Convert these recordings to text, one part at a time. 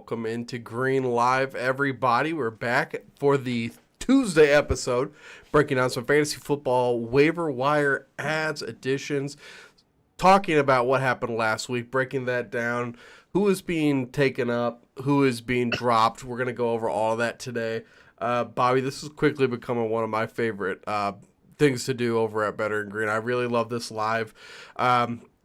welcome into Green Live, everybody. We're back for the Tuesday episode, breaking down some fantasy football waiver wire ads, additions, talking about what happened last week, breaking that down, who is being taken up, who is being dropped. We're going to go over all of that today. Bobby, this is quickly becoming one of my favorite things to do over at Better and Green. I really love this live.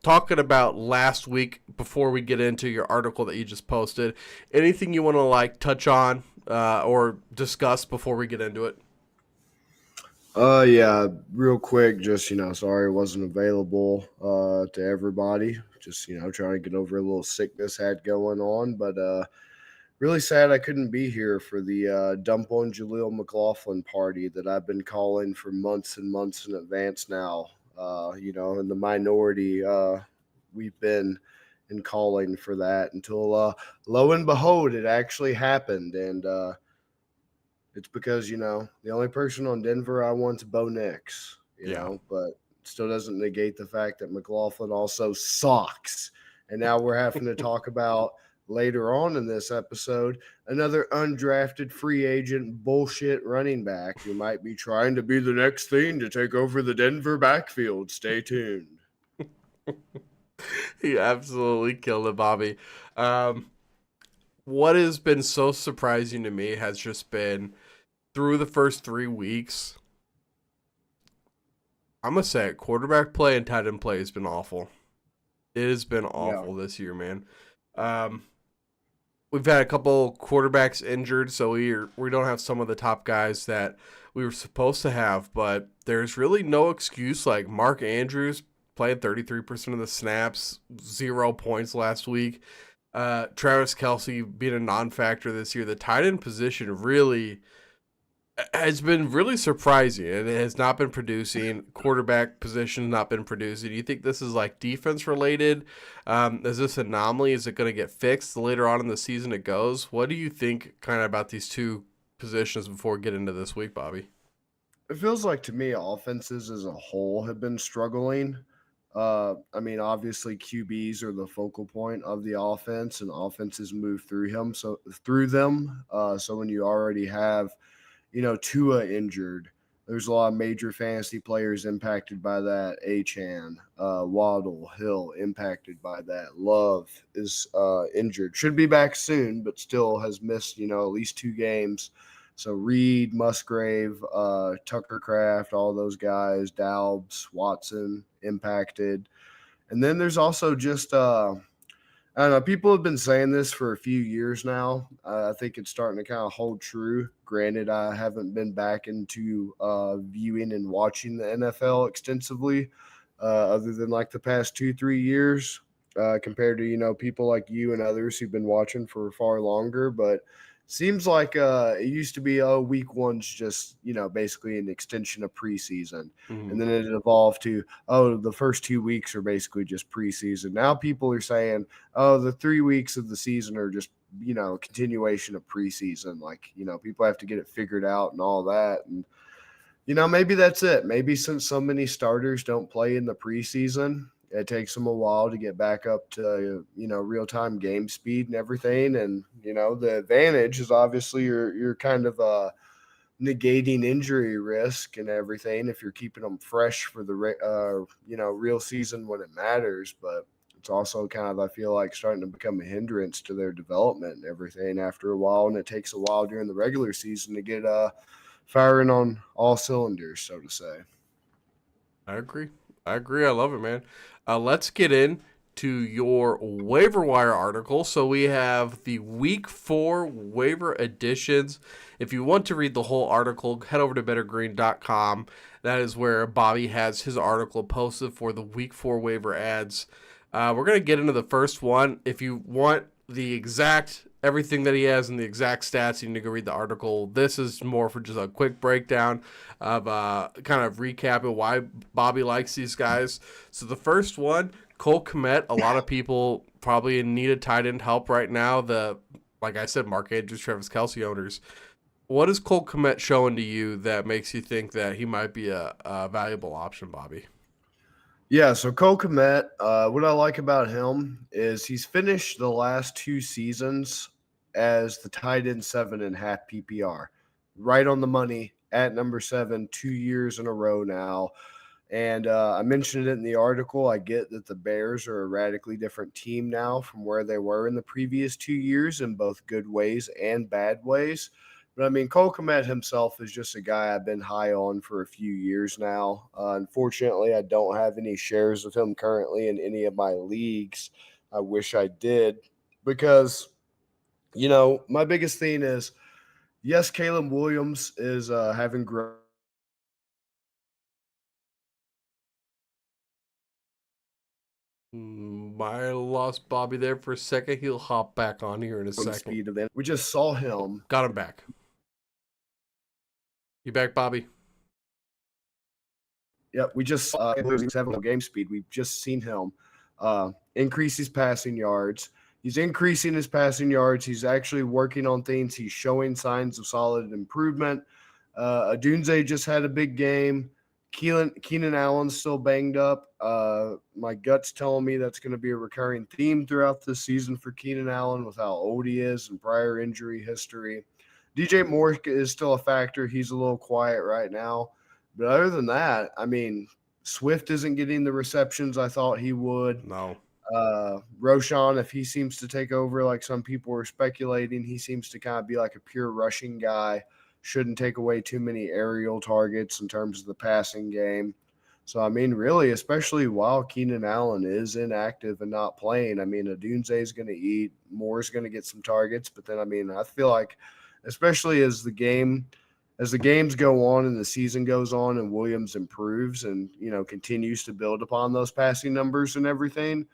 Talking about last week, before we get into your article that you just posted, anything you want to touch on or discuss before we get into it? Yeah, real quick, just, sorry it wasn't available to everybody. Just, trying to get over a little sickness I had going on, but really sad I couldn't be here for the Dump on Jaleel McLaughlin party that I've been calling for months and months in advance now. In the minority, we've been in calling for that until lo and behold, it actually happened. And it's because, the only person on Denver I want's Bo Nix, but still doesn't negate the fact that McLaughlin also sucks. And now we're having to talk about later on in this episode another undrafted free agent bullshit running back who might be trying to be the next thing to take over the Denver backfield. Stay tuned. He absolutely killed it, Bobby. What has been so surprising to me has just been through the first 3 weeks, I'm going to say it, quarterback play and tight end play has been awful. It has been awful this year, man. We've had a couple quarterbacks injured, so we don't have some of the top guys that we were supposed to have, but there's really no excuse. Like Mark Andrews played 33% of the snaps, 0 points last week. Travis Kelce being a non-factor this year. The tight end position really has been really surprising, and it has not been producing. Quarterback position not been producing. Do you think this is like defense related? Is this anomaly? Is it going to get fixed later on in the season? It goes. What do you think kind of about these two positions before we get into this week, Bobby? It feels like to me offenses as a whole have been struggling. Obviously QBs are the focal point of the offense, and offenses move through them. So when you already have Tua injured, there's a lot of major fantasy players impacted by that. Achan, Waddle, Hill impacted by that. Love is injured. Should be back soon, but still has missed, at least 2 games. So Reed, Musgrave, Tucker Kraft, all those guys, Daubs, Watson impacted. And then there's also just I don't know. People have been saying this for a few years now. I think it's starting to kind of hold true. Granted, I haven't been back into viewing and watching the NFL extensively, other than like the past 2-3 years, compared to people like you and others who've been watching for far longer. But seems like it used to be week one's just basically an extension of preseason, and then it evolved to the first 2 weeks are basically just preseason. Now people are saying the 3 weeks of the season are just continuation of preseason. Like people have to get it figured out and all that, and maybe that's it. Maybe since so many starters don't play in the preseason, it takes them a while to get back up to real-time game speed and everything. And the advantage is obviously you're kind of negating injury risk and everything if you're keeping them fresh for the real season when it matters. But it's also kind of, I feel like, starting to become a hindrance to their development and everything after a while, and it takes a while during the regular season to get firing on all cylinders, so to say. I agree. I love it, man. Let's get into your waiver wire article. So we have the week 4 waiver additions. If you want to read the whole article, head over to bettergreen.com. That is where Bobby has his article posted for the week 4 waiver ads. We're going to get into the first one. If you want the exact everything that he has and the exact stats, you need to go read the article. This is more for just a quick breakdown of kind of recapping why Bobby likes these guys. So the first one, Cole Kmet. A lot of people probably in need of tight end help right now. Like I said, Mark Andrews, Travis Kelce owners. What is Cole Kmet showing to you that makes you think that he might be a valuable option, Bobby? Yeah, so Cole Kmet, what I like about him is he's finished the last 2 seasons as the tight end 7 in half PPR. Right on the money at number 7, 2 years in a row now. And I mentioned it in the article. I get that the Bears are a radically different team now from where they were in the previous 2 years in both good ways and bad ways. But I mean, Cole Kmet himself is just a guy I've been high on for a few years now. Unfortunately, I don't have any shares of him currently in any of my leagues. I wish I did because, my biggest thing is yes, Caleb Williams is having growth I lost Bobby there for a second. He'll hop back on here in a second. speed event. We just saw him. Got him back. You back, Bobby? Yeah, we just losing 7 game speed. We've just seen him increase his passing yards. He's increasing his passing yards. He's actually working on things. He's showing signs of solid improvement. Adunze just had a big game. Keenan Allen's still banged up. My gut's telling me that's going to be a recurring theme throughout this season for Keenan Allen with how old he is and prior injury history. DJ Moore is still a factor. He's a little quiet right now. But other than that, I mean, Swift isn't getting the receptions I thought he would. No. Roshan, if he seems to take over like some people were speculating, he seems to kind of be like a pure rushing guy. Shouldn't take away too many aerial targets in terms of the passing game. So, I mean, really, especially while Keenan Allen is inactive and not playing, I mean, Adunze is going to eat. Moore's going to get some targets. But then, I mean, I feel like, especially as the games go on and the season goes on and Williams improves and, continues to build upon those passing numbers and everything,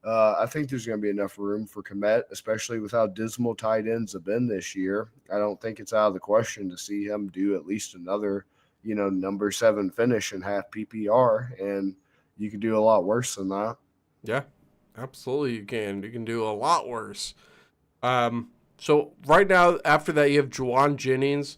I think there's going to be enough room for Kmet, especially with how dismal tight ends have been this year. I don't think it's out of the question to see him do at least another, number 7 finish in half PPR, and you can do a lot worse than that. Yeah, absolutely you can. You can do a lot worse. So right now, after that, you have Juwan Jennings.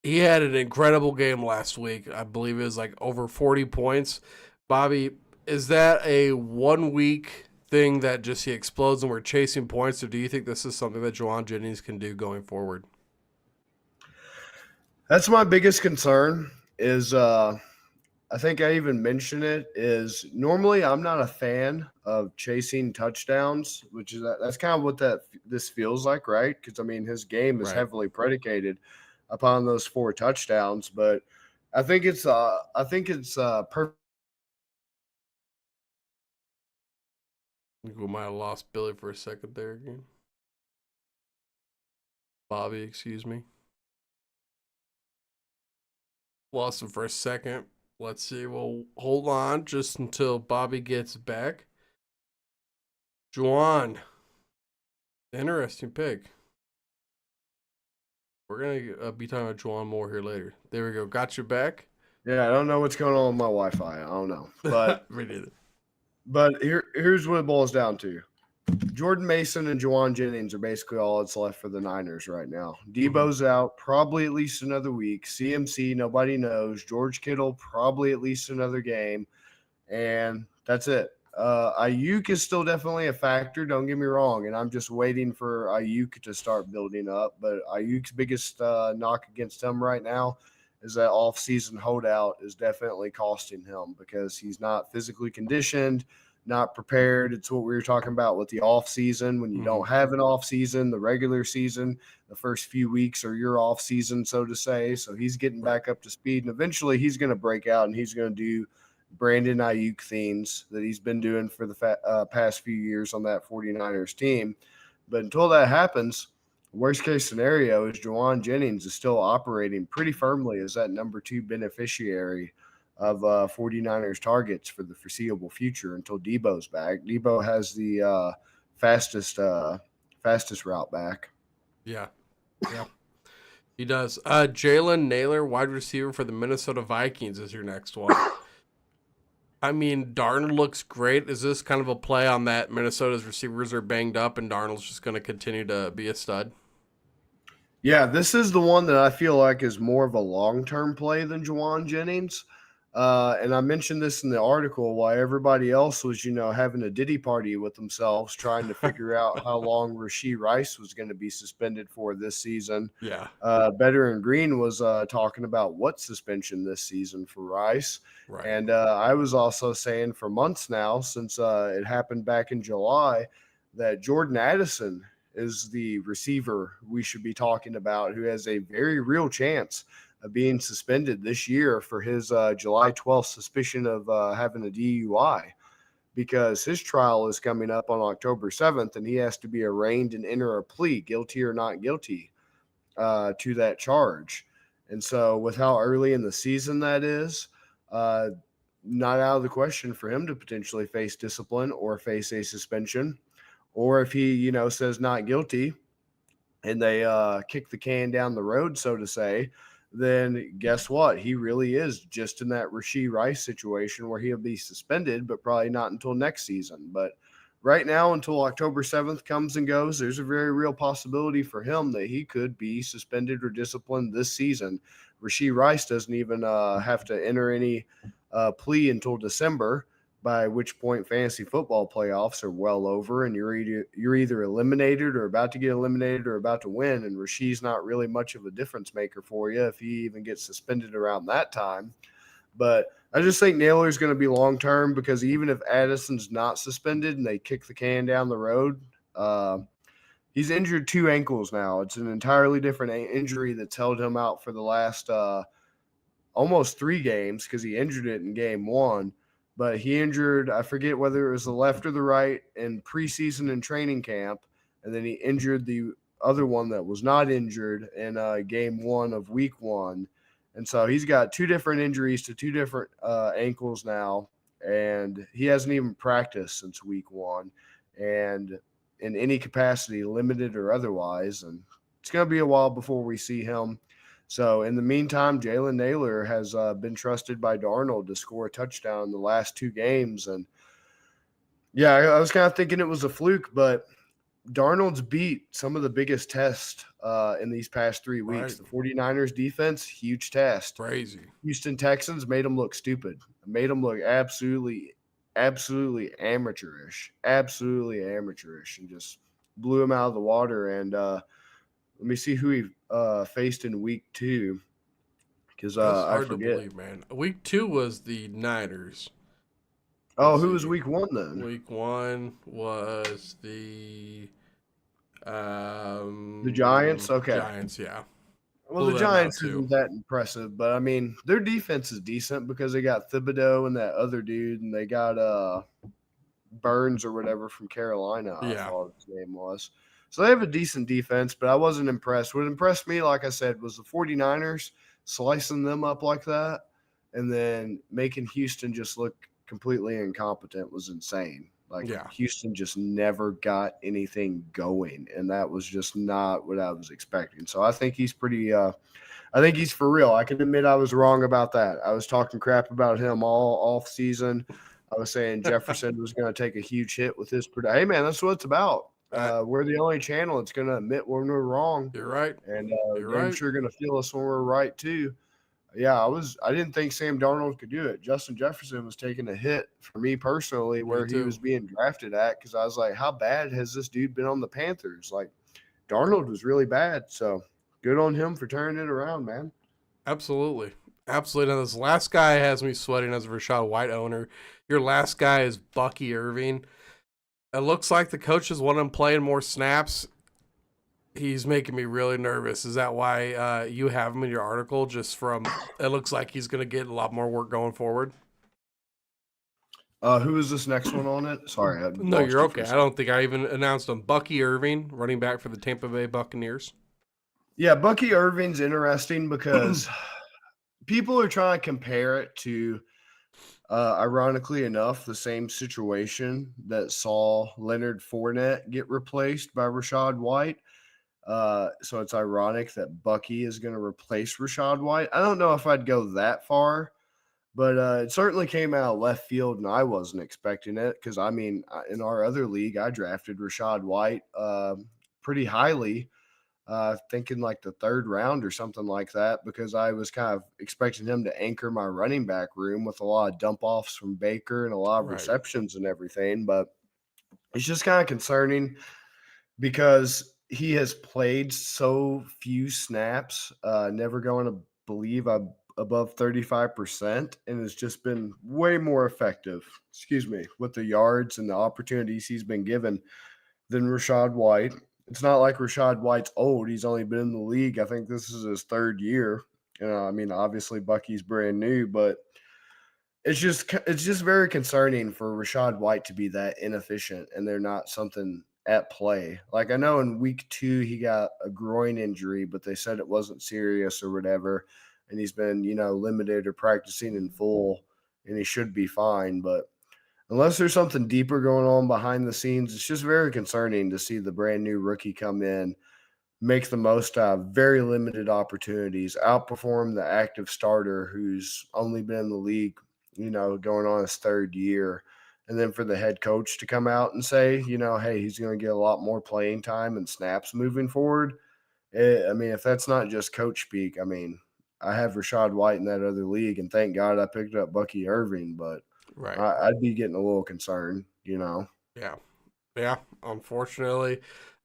He had an incredible game last week. I believe it was like over 40 points. Bobby, is that a 1 week thing that just he explodes and we're chasing points, or do you think this is something that Juwan Jennings can do going forward? That's my biggest concern is I think I even mentioned it is normally I'm not a fan of chasing touchdowns, which is that's kind of what this feels like, right? Because I mean his game is Right. heavily predicated upon those 4 touchdowns, but I think it's perfect. We might have lost Billy for a second there again. Bobby, excuse me. Lost him for a second. Let's see. We'll hold on just until Bobby gets back. Juwan. Interesting pick. We're going to be talking about Juwan more here later. There we go. Got your back. Yeah, I don't know what's going on with my Wi-Fi. I don't know, but Me neither. But here's what it boils down to. Jordan Mason and Juwan Jennings are basically all that's left for the Niners right now. Debo's out, probably at least another week. CMC, nobody knows. George Kittle, probably at least another game. And that's it. Ayuk is still definitely a factor, don't get me wrong. And I'm just waiting for Ayuk to start building up. But Ayuk's biggest knock against him right now is that off-season holdout is definitely costing him because he's not physically conditioned, not prepared. It's what we were talking about with the off-season. When you don't have an off-season, the regular season, the first few weeks are your off-season, so to say. So he's getting back up to speed, and eventually he's going to break out and he's going to do Brandon Ayuk things that he's been doing for the past few years on that 49ers team. But until that happens, worst case scenario is Juwan Jennings is still operating pretty firmly as that number 2 beneficiary of 49ers targets for the foreseeable future until Debo's back. Debo has the fastest route back. Yeah. He does. Jalen Naylor, wide receiver for the Minnesota Vikings, is your next one. I mean, Darnold looks great. Is this kind of a play on that Minnesota's receivers are banged up and Darnold's just going to continue to be a stud? Yeah, this is the one that I feel like is more of a long-term play than Juwan Jennings. And I mentioned this in the article why everybody else was, having a Diddy party with themselves trying to figure out how long Rasheed Rice was going to be suspended for this season. Yeah, Better and Green was talking about what suspension this season for Rice. right. And I was also saying for months now, since it happened back in July, that Jordan Addison is the receiver we should be talking about who has a very real chance of being suspended this year for his July 12th suspicion of having a DUI because his trial is coming up on October 7th and he has to be arraigned and enter a plea, guilty or not guilty, to that charge. And so, with how early in the season that is, uh, not out of the question for him to potentially face discipline or face a suspension. Or if he, says not guilty, and they kick the can down the road, so to say, then guess what? He really is just in that Rasheed Rice situation where he'll be suspended, but probably not until next season. But right now, until October 7th comes and goes, there's a very real possibility for him that he could be suspended or disciplined this season. Rasheed Rice doesn't even have to enter any plea until December, by which point fantasy football playoffs are well over and you're either eliminated or about to get eliminated or about to win. And Rasheed's not really much of a difference maker for you if he even gets suspended around that time. But I just think Naylor's going to be long term because even if Addison's not suspended and they kick the can down the road, he's injured two ankles now. It's an entirely different injury that's held him out for the last almost 3 games because he injured it in game one. But he injured, I forget whether it was the left or the right in preseason and training camp. And then he injured the other one that was not injured in game one of week one. And so he's got two different injuries to two different ankles now. And he hasn't even practiced since week one. And in any capacity, limited or otherwise. And it's going to be a while before we see him. So in the meantime, Jalen Naylor has been trusted by Darnold to score a touchdown in the last 2 games. And yeah, I was kind of thinking it was a fluke, but Darnold's beat some of the biggest tests in these past 3 weeks. Right. The 49ers defense, huge test. Crazy. Houston Texans made them look stupid, made them look absolutely amateurish, and just blew him out of the water. And let me see who he faced in week 2 because That's I hard to forget. believe, man. Week 2 was the Niners. Oh, Let's who was see. week 1 then? Week 1 was the The Giants? Okay. Giants, yeah. Well, Blew the them out Giants too. isn't that impressive, but I mean, their defense is decent because they got Thibodeau and that other dude, and they got Burns or whatever from Carolina, I Yeah. thought his name was. So they have a decent defense, but I wasn't impressed. What impressed me, like I said, was the 49ers slicing them up like that and then making Houston just look completely incompetent was insane. Like Yeah. Houston just never got anything going, and that was just not what I was expecting. So I think he's I think he's for real. I can admit I was wrong about that. I was talking crap about him all off season. I was saying Jefferson was going to take a huge hit with his production. Hey, man, that's what it's about. We're the only channel that's going to admit when we're wrong, You're right. and You're damn right. sure going to feel us when we're right too. Yeah, I didn't think Sam Darnold could do it. Justin Jefferson was taking a hit for me personally Me where he too. was being drafted at because I was like, how bad has this dude been on the Panthers? Like Darnold was really bad, so good on him for turning it around, man. Absolutely. Absolutely. Now, this last guy has me sweating as a Rashad White owner. Your last guy is Bucky Irving. It looks like the coaches want him playing more snaps. He's making me really nervous. Is that why you have him in your article? Just from it looks like he's going to get a lot more work going forward. Who is this next one on it? Sorry, I No, lost you're you okay. for a I second. don't think I even announced him. Bucky Irving, running back for the Tampa Bay Buccaneers. Yeah, Bucky Irving's interesting because people are trying to compare it to, ironically enough, the same situation that saw Leonard Fournette get replaced by Rashad White. So it's ironic that Bucky is going to replace Rashad White. I don't know if I'd go that far, but it certainly came out of left field, and I wasn't expecting it because, I mean, in our other league, I drafted Rashad White pretty highly. thinking like the third round or something like that, because I was kind of expecting him to anchor my running back room with a lot of dump offs from Baker and a lot of Right. receptions and everything. But it's just kind of concerning because he has played so few snaps, never going to believe I'm above 35%, and has just been way more effective, excuse me, with the yards and the opportunities he's been given than Rashad White. It's not like Rashad White's old. He's only been in the league. I think this is his third year. I mean, obviously Bucky's brand new, but it's just very concerning for Rashad White to be that inefficient and they're not something at play. Like I know in week 2 he got a groin injury, but they said it wasn't serious or whatever, and he's been, limited or practicing in full, and he should be fine, but unless there's something deeper going on behind the scenes, it's just very concerning to see the brand new rookie come in, make the most out of very limited opportunities, outperform the active starter who's only been in the league, going on his third year. And then for the head coach to come out and say, hey, he's going to get a lot more playing time and snaps moving forward. I mean, if that's not just coach speak, I mean, I have Rashad White in that other league, and thank God I picked up Bucky Irving, but Right. I'd be getting a little concerned. Yeah. Yeah. Unfortunately,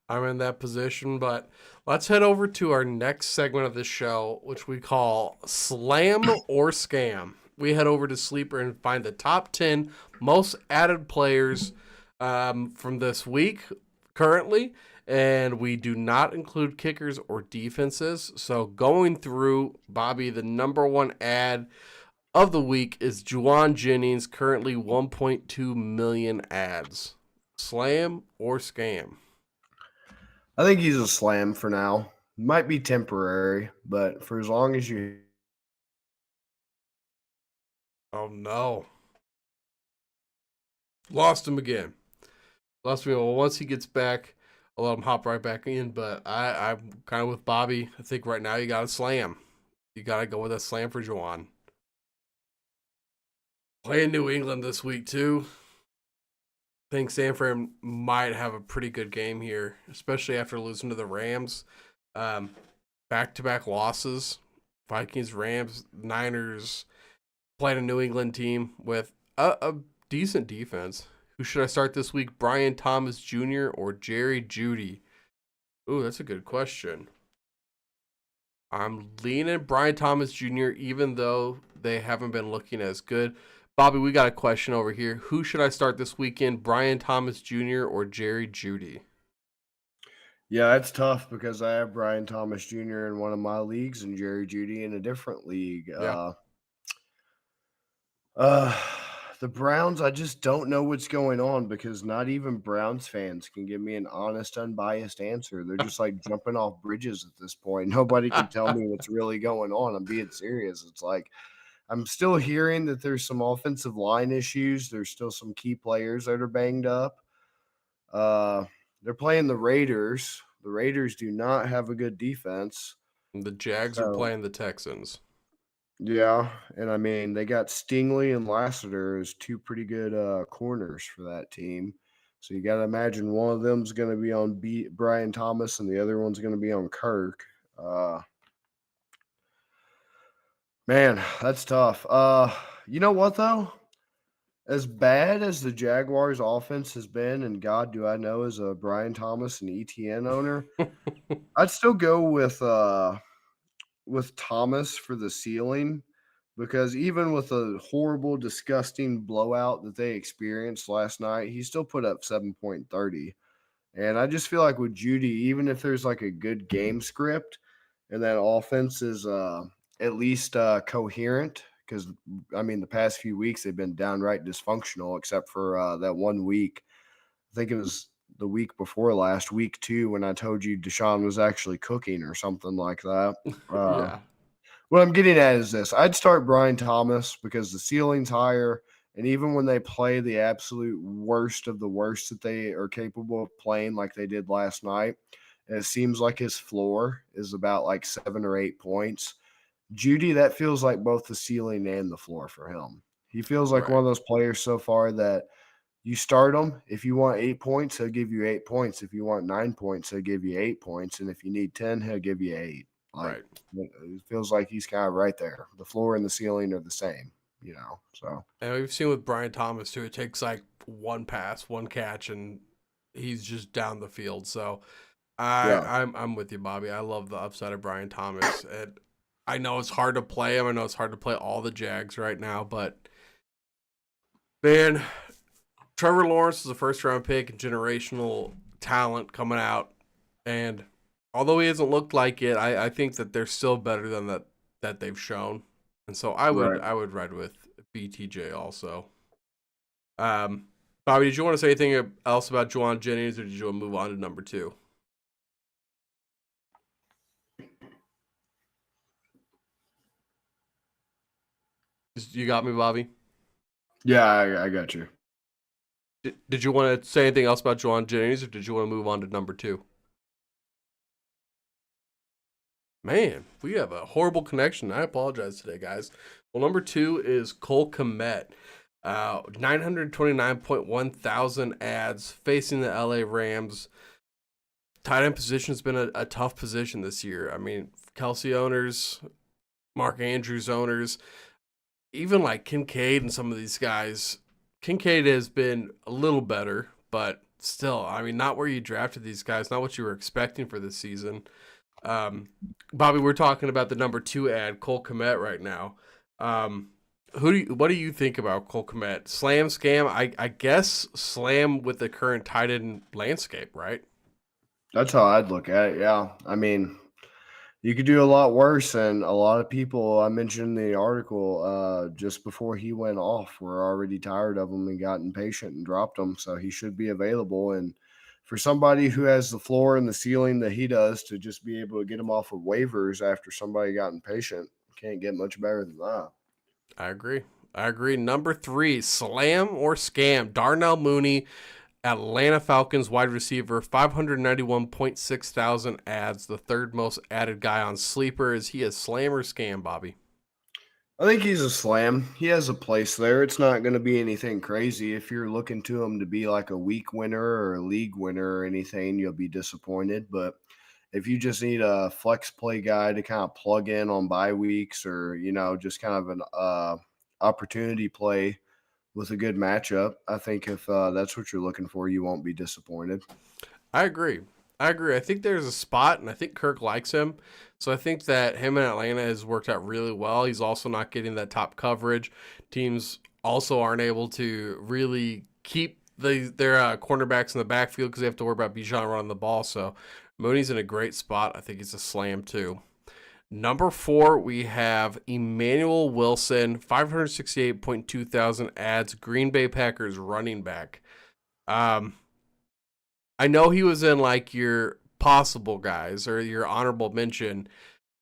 I'm in that position, but let's head over to our next segment of the show, which we call Slam or Scam. We head over to Sleeper and find the top 10 most added players from this week currently, and we do not include kickers or defenses. So going through, Bobby, the number one ad of the week is Juwan Jennings, currently 1.2 million ads. Slam or scam? I think he's a slam for now. Might be temporary, but for as long as you Oh no. Lost him again. Lost me. Well, once he gets back, I'll let him hop right back in. But I'm kind of with Bobby. I think right now you got to slam. You got to go with a slam for Juwan. Playing New England this week, too. I think Sanford might have a pretty good game here, especially after losing to the Rams. Back-to-back losses. Vikings, Rams, Niners. Playing a New England team with a decent defense. Who should I start this week? Brian Thomas Jr. or Jerry Judy? Ooh, that's a good question. I'm leaning Brian Thomas Jr., even though they haven't been looking as good. Bobby, we got a question over here. Who should I start this weekend? Brian Thomas Jr. or Jerry Judy? Yeah, it's tough because I have Brian Thomas Jr. in one of my leagues and Jerry Judy in a different league. Yeah. Uh, the Browns, I just don't know what's going on because not even Browns fans can give me an honest, unbiased answer. They're just like jumping off bridges at this point. Nobody can tell me what's really going on. I'm being serious. It's like I'm still hearing that there's some offensive line issues. There's still some key players that are banged up. Uh, they're playing the Raiders. The Raiders do not have a good defense. The Jags are So playing the Texans. yeah, and I mean they got Stingley and Lassiter as two pretty good corners for that team. So you got to imagine one of them's going to be on Brian Thomas and the other one's going to be on Kirk. Uh, man, that's tough. You know what though? As bad as the Jaguars' offense has been, and God, do I know as a Brian Thomas and ETN owner, I'd still go with Thomas for the ceiling because even with a horrible, disgusting blowout that they experienced last night, he still put up 7.30. And I just feel like with Judy, even if there's like a good game script and that offense is at least coherent, because I mean, the past few weeks they've been downright dysfunctional, except for that 1 week. I think it was the week before last, week 2, when I told you Deshaun was actually cooking or something like that. Uh, Yeah. what I'm getting at is this. I'd start Brian Thomas because the ceiling's higher. And even when they play the absolute worst of the worst that they are capable of playing, like they did last night, it seems like his floor is about like 7 or 8 points. Judy, that feels like both the ceiling and the floor for him. He feels like one Right. of those players so far that You start him. If you want 8 points, he'll give you 8 points. If you want 9 points, he'll give you 8 points. And if you need 10, he'll give you eight. Like Right. it feels like he's kind of right there. The floor and the ceiling are the same, you know. So And we've seen with Brian Thomas too. It takes like one pass, one catch, and he's just down the field. So yeah, I'm with you, Bobby. I love the upside of Brian Thomas. And I know it's hard to play him. I know it's hard to play all the Jags right now, but man, Trevor Lawrence is a first round pick and generational talent coming out. And although he hasn't looked like it, I think that they're still better than that they've shown. And so right. I would ride with BTJ also. Bobby, did you want to say anything else about Juwan Jennings, or did you want to move on to number two? You got me, Bobby. Yeah, I got you. Did you want to say anything else about Juwan Jennings, or did you want to move on to number two? Man, we have a horrible connection. I apologize today, guys. Well, number two is Cole Kmet. 929.1 thousand ads facing the LA Rams. Tight end position has been a tough position this year. I mean, Kelsey owners, Mark Andrews owners, even like Kincaid and some of these guys. Kincaid has been a little better, but still, I mean, not where you drafted these guys, not what you were expecting for this season. Bobby, we're talking about the number two ad, Cole Kmet, right now. What do you think about Cole Kmet? Slam, scam? I guess slam with the current tight end landscape, right? That's how I'd look at it. Yeah, I mean, you could do a lot worse, and a lot of people I mentioned in the article just before he went off were already tired of him and got impatient and dropped him. So he should be available. And for somebody who has the floor and the ceiling that he does, to just be able to get him off of waivers after somebody got impatient, can't get much better than that. I agree. I agree. Number three, slam or scam? Darnell Mooney, Atlanta Falcons wide receiver, 591.6 thousand ads, the third most added guy on Sleeper. Is he a slam or scam, Bobby? I think he's a slam. He has a place there. It's not going to be anything crazy. If you're looking to him to be like a week winner or a league winner or anything, you'll be disappointed. But if you just need a flex play guy to kind of plug in on bye weeks, or just kind of an opportunity play with a good matchup, I think if that's what you're looking for, you won't be disappointed. I agree. I agree. I think there's a spot, and I think Kirk likes him. So I think that him in Atlanta has worked out really well. He's also not getting that top coverage. Teams also aren't able to really keep their cornerbacks in the backfield because they have to worry about Bijan running the ball. So Mooney's in a great spot. I think he's a slam too. Number four, we have Emmanuel Wilson, 568.2 thousand ads, Green Bay Packers running back. Um, I know he was in like your possible guys or your honorable mention.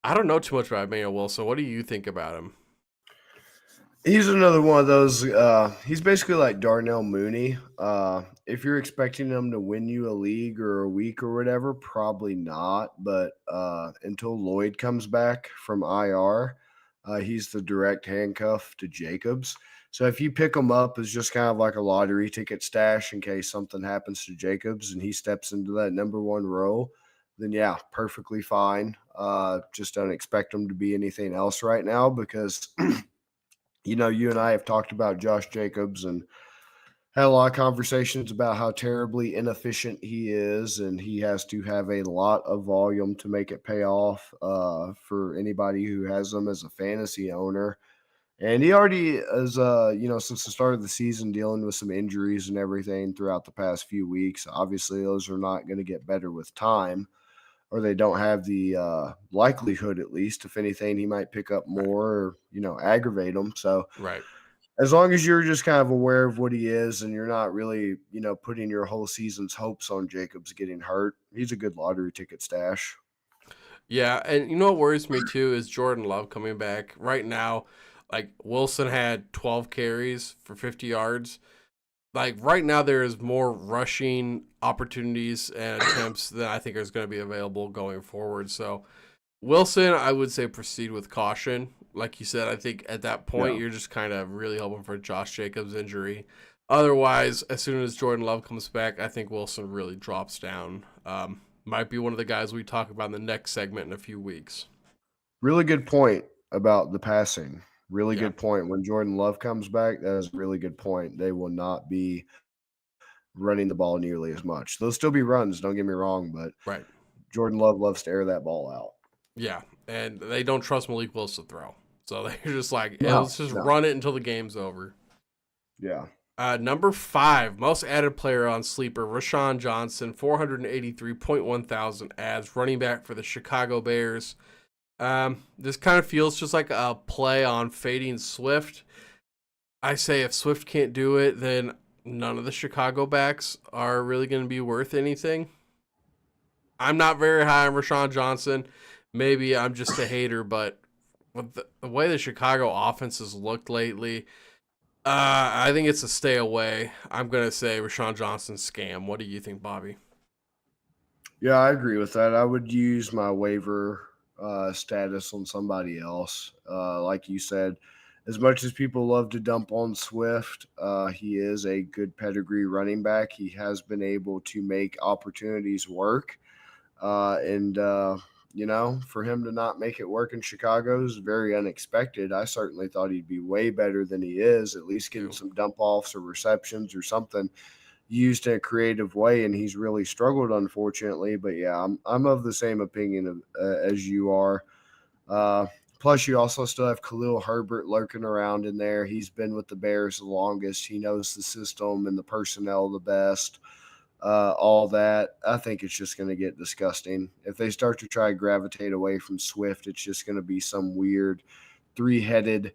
I don't know too much about Emmanuel Wilson. What do you think about him? He's another one of those. He's basically like Darnell Mooney. If you're expecting him to win you a league or a week or whatever, probably not. But until Lloyd comes back from IR, he's the direct handcuff to Jacobs. So if you pick him up as just kind of like a lottery ticket stash in case something happens to Jacobs and he steps into that number one role, then yeah, perfectly fine. Just don't expect him to be anything else right now because you and I have talked about Josh Jacobs and had a lot of conversations about how terribly inefficient he is, and he has to have a lot of volume to make it pay off for anybody who has him as a fantasy owner. And he already is, since the start of the season, dealing with some injuries and everything throughout the past few weeks. Obviously, those are not going to get better with time, or they don't have the likelihood, at least. If anything, he might pick up Right. more or, aggravate them. So Right. as long as you're just kind of aware of what he is and you're not really, putting your whole season's hopes on Jacobs getting hurt, he's a good lottery ticket stash. Yeah, and you know what worries me too is Jordan Love coming back. Right now, like Wilson had 12 carries for 50 yards. Like right now there is more rushing opportunities and attempts than I think is going to be available going forward. So Wilson, I would say proceed with caution. Like you said, I think at that point Yeah. you're just kind of really hoping for Josh Jacobs' injury. Otherwise, as soon as Jordan Love comes back, I think Wilson really drops down. Might be one of the guys we talk about in the next segment in a few weeks. Really good point about the passing. Really Yeah, good point. When Jordan Love comes back, that is a really good point. They will not be running the ball nearly as much. There'll still be runs, don't get me wrong, but right. Jordan Love loves to air that ball out. Yeah, and they don't trust Malik Willis to throw. So they're just like, hey, No, let's just no. run it until the game's over. Yeah. Number 5, most added player on Sleeper, Rashawn Johnson, 483.1 thousand ads, running back for the Chicago Bears. This kind of feels just like a play on fading Swift. I say if Swift can't do it, then none of the Chicago backs are really going to be worth anything. I'm not very high on Rashawn Johnson. Maybe I'm just a hater, but with the way the Chicago offense has looked lately, I think it's a stay away. I'm gonna say Rashawn Johnson scam. What do you think, Bobby? Yeah, I agree with that. I would use my waiver status on somebody else. Like you said, as much as people love to dump on Swift, he is a good pedigree running back. He has been able to make opportunities work. And for him to not make it work in Chicago is very unexpected. I certainly thought he'd be way better than he is, at least getting Too. some dump offs or receptions or something used in a creative way, and he's really struggled, unfortunately. But yeah, I'm of the same opinion as you are. Uh, Plus, you also still have Khalil Herbert lurking around in there. He's been with the Bears the longest. He knows the system and the personnel the best. All that. I think it's just going to get disgusting. If they start to try to gravitate away from Swift, it's just going to be some weird three-headed,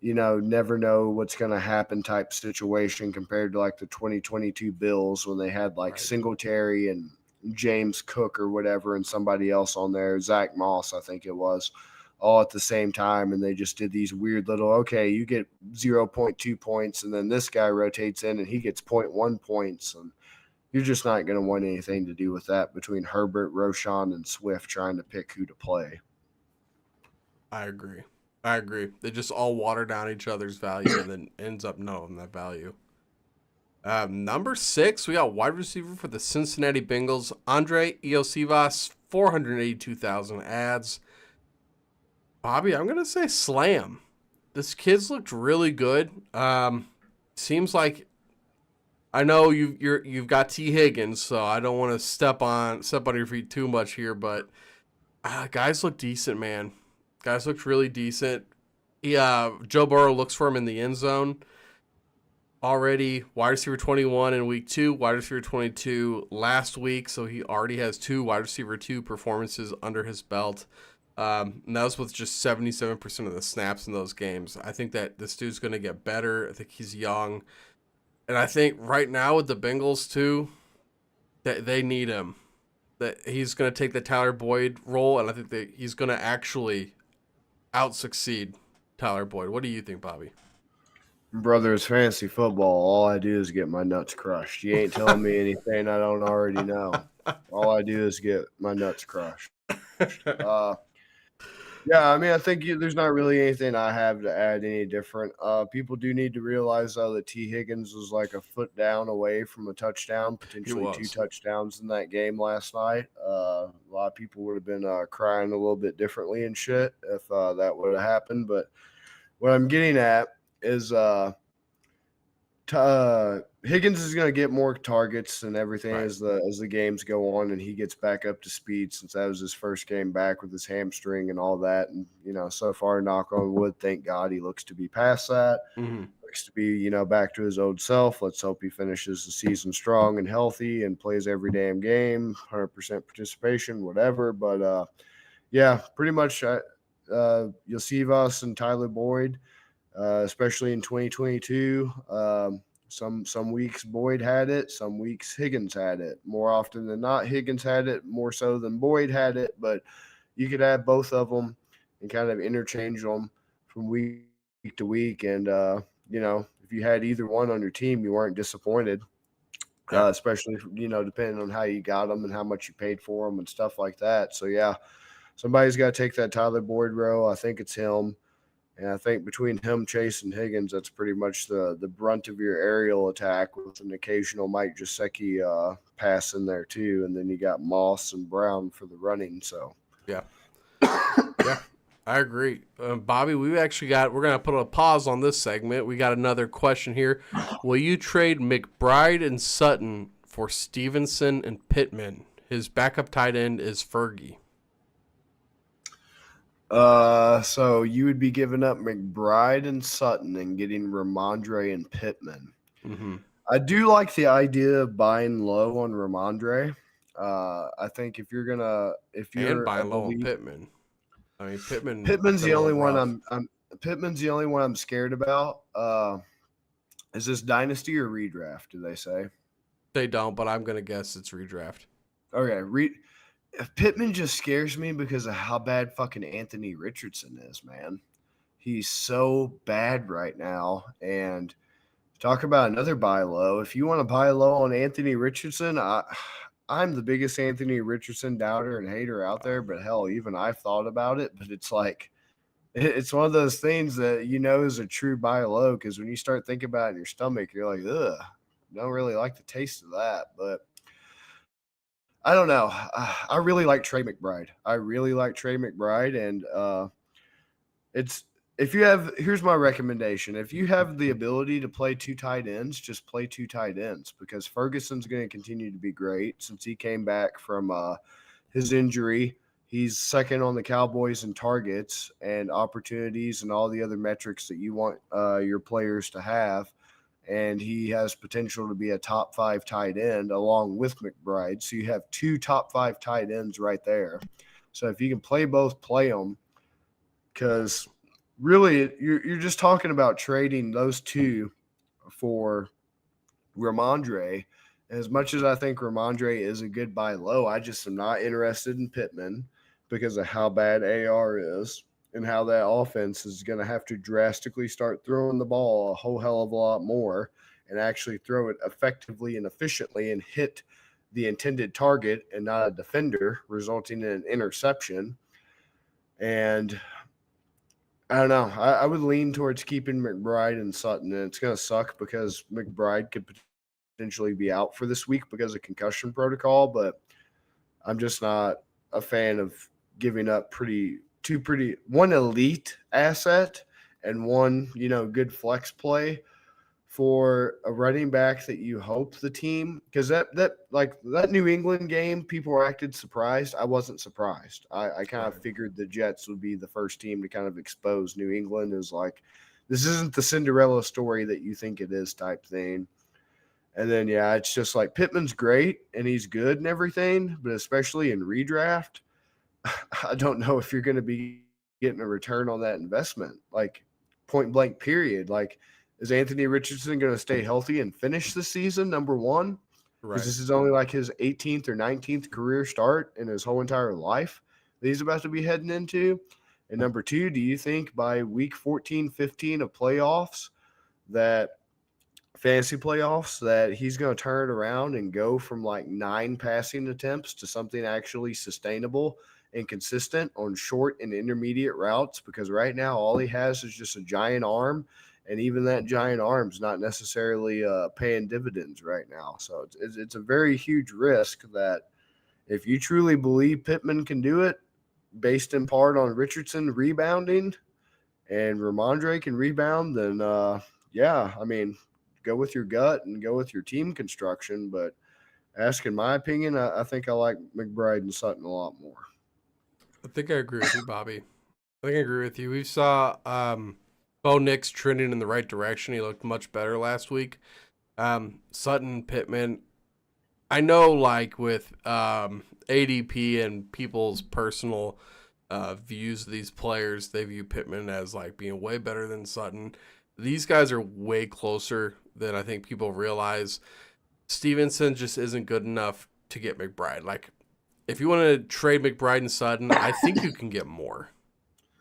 never know what's going to happen type situation compared to like the 2022 Bills when they had like Right. Singletary and James Cook or whatever and somebody else on there, Zach Moss, I think it was, all at the same time. And they just did these weird little, okay, you get 0.2 points, and then this guy rotates in and he gets zero point 0.1 points. And you're just not going to want anything to do with that between Herbert, Roschon, and Swift trying to pick who to play. I agree. I agree. They just all water down each other's value and then ends up knowing that value. Number 6, we got wide receiver for the Cincinnati Bengals, Andre Iosivas, 482,000 ads. Bobby, I'm gonna say slam. This kid's looked really good. Seems like I know you've got T Higgins, so I don't want to step on your feet too much here, but guys look decent, man. Guys looked really decent. Joe Burrow looks for him in the end zone already. Wide receiver 21 in week 2, wide receiver 22 last week, so he already has 2 wide receiver 2 performances under his belt. And that was with just 77% of the snaps in those games. I think that this dude's going to get better. I think he's young. And I think right now with the Bengals, too, that they need him. That he's going to take the Tyler Boyd role, and I think that he's going to actually out succeed Tyler Boyd. What do you think, Bobby? Brother, it's fantasy football. All I do is get my nuts crushed. You ain't telling me anything I don't already know. All I do is get my nuts crushed. Uh, Yeah, I mean, I think there's not really anything I have to add any different. People do need to realize, though, that T. Higgins was like a foot down away from a touchdown, He potentially 2 was. touchdowns in that game last night. A lot of people would have been crying a little bit differently and shit if that would have happened. But what I'm getting at is Higgins is going to get more targets and everything Right. as the games go on, and he gets back up to speed since that was his first game back with his hamstring and all that. And so far, knock on wood, thank God, he looks to be past that. Mm-hmm. Looks to be back to his old self. Let's hope he finishes the season strong and healthy and plays every damn game, 100% participation, whatever. But yeah, pretty much. Yosivas and Tyler Boyd, especially in 2022. Some weeks Boyd had it, some weeks Higgins had it. More often than not, Higgins had it more so than Boyd had it. But you could have both of them and kind of interchange them from week to week. And if you had either one on your team, you weren't disappointed. Yeah. Especially depending on how you got them and how much you paid for them and stuff like that. So yeah, somebody's got to take that Tyler Boyd row. I think it's him. And I think between him, Chase, and Higgins, that's pretty much the brunt of your aerial attack with an occasional Mike Gesicki pass in there too. And then you got Moss and Brown for the running. So Yeah. Yeah. I agree. Bobby, we're going to put a pause on this segment. We got another question here. Will you trade McBride and Sutton for Stevenson and Pittman? His backup tight end is Fergie. So you would be giving up McBride and Sutton and getting Ramondre and Pittman. Mm-hmm. I do like the idea of buying low on Ramondre. I think if you're And a buying low on believer, Pittman. I mean, Pittman's Pittman's been the a little only one rough. Pittman's the only one I'm scared about. Is this dynasty or redraft? Do they say? They don't, but I'm going to guess it's redraft. Okay, Pittman just scares me because of how bad fucking Anthony Richardson is, man. He's so bad right now. And talk about another buy low. If you want to buy low on Anthony Richardson, I'm the biggest Anthony Richardson doubter and hater out there, but hell, even I've thought about it. But it's like, it's one of those things that is a true buy low because when you start thinking about it in your stomach, you're like, ugh, don't really like the taste of that. But I don't know. I really like Trey McBride. And it's if you have here's my recommendation. If you have the ability to play two tight ends, just play two tight ends because Ferguson's going to continue to be great since he came back from his injury. He's second on the Cowboys in targets and opportunities and all the other metrics that you want your players to have. And he has potential to be a top 5 tight end along with McBride. So you have two top 5 tight ends right there. So if you can play both, play them because really you're just talking about trading those two for Ramondre. As much as I think Ramondre is a good buy low, I just am not interested in Pittman because of how bad AR is and how that offense is going to have to drastically start throwing the ball a whole hell of a lot more and actually throw it effectively and efficiently and hit the intended target and not a defender, resulting in an interception. And I don't know. I would lean towards keeping McBride and Sutton, and it's going to suck because McBride could potentially be out for this week because of concussion protocol, but I'm just not a fan of giving up one elite asset and one, good flex play for a running back that you hope the team because that New England game, people acted surprised. I wasn't surprised. I kind of Right. figured the Jets would be the first team to kind of expose New England as like this isn't the Cinderella story that you think it is type thing. And then yeah, it's just like Pittman's great and he's good and everything, but especially in redraft, I don't know if you're going to be getting a return on that investment. Like point blank period. Like is Anthony Richardson going to stay healthy and finish the season number 1? Because Right. this is only like his 18th or 19th career start in his whole entire life that he's about to be heading into. And number 2, do you think by week 14, 15 of playoffs that fantasy playoffs that he's going to turn it around and go from like 9 passing attempts to something actually sustainable and consistent on short and intermediate routes? Because right now all he has is just a giant arm, and even that giant arm's not necessarily paying dividends right now. So it's a very huge risk that if you truly believe Pittman can do it, based in part on Richardson rebounding and Ramondre can rebound, then yeah, I mean, go with your gut and go with your team construction. But asking my opinion, I think I like McBride and Sutton a lot more. I think I agree with you, Bobby. I think I agree with you. We saw Bo Nix trending in the right direction. He looked much better last week. Sutton, Pittman. I know, like with ADP and people's personal views of these players, they view Pittman as like being way better than Sutton. These guys are way closer than I think people realize. Stevenson just isn't good enough to get McBride. Like, if you want to trade McBride and Sutton, I think you can get more.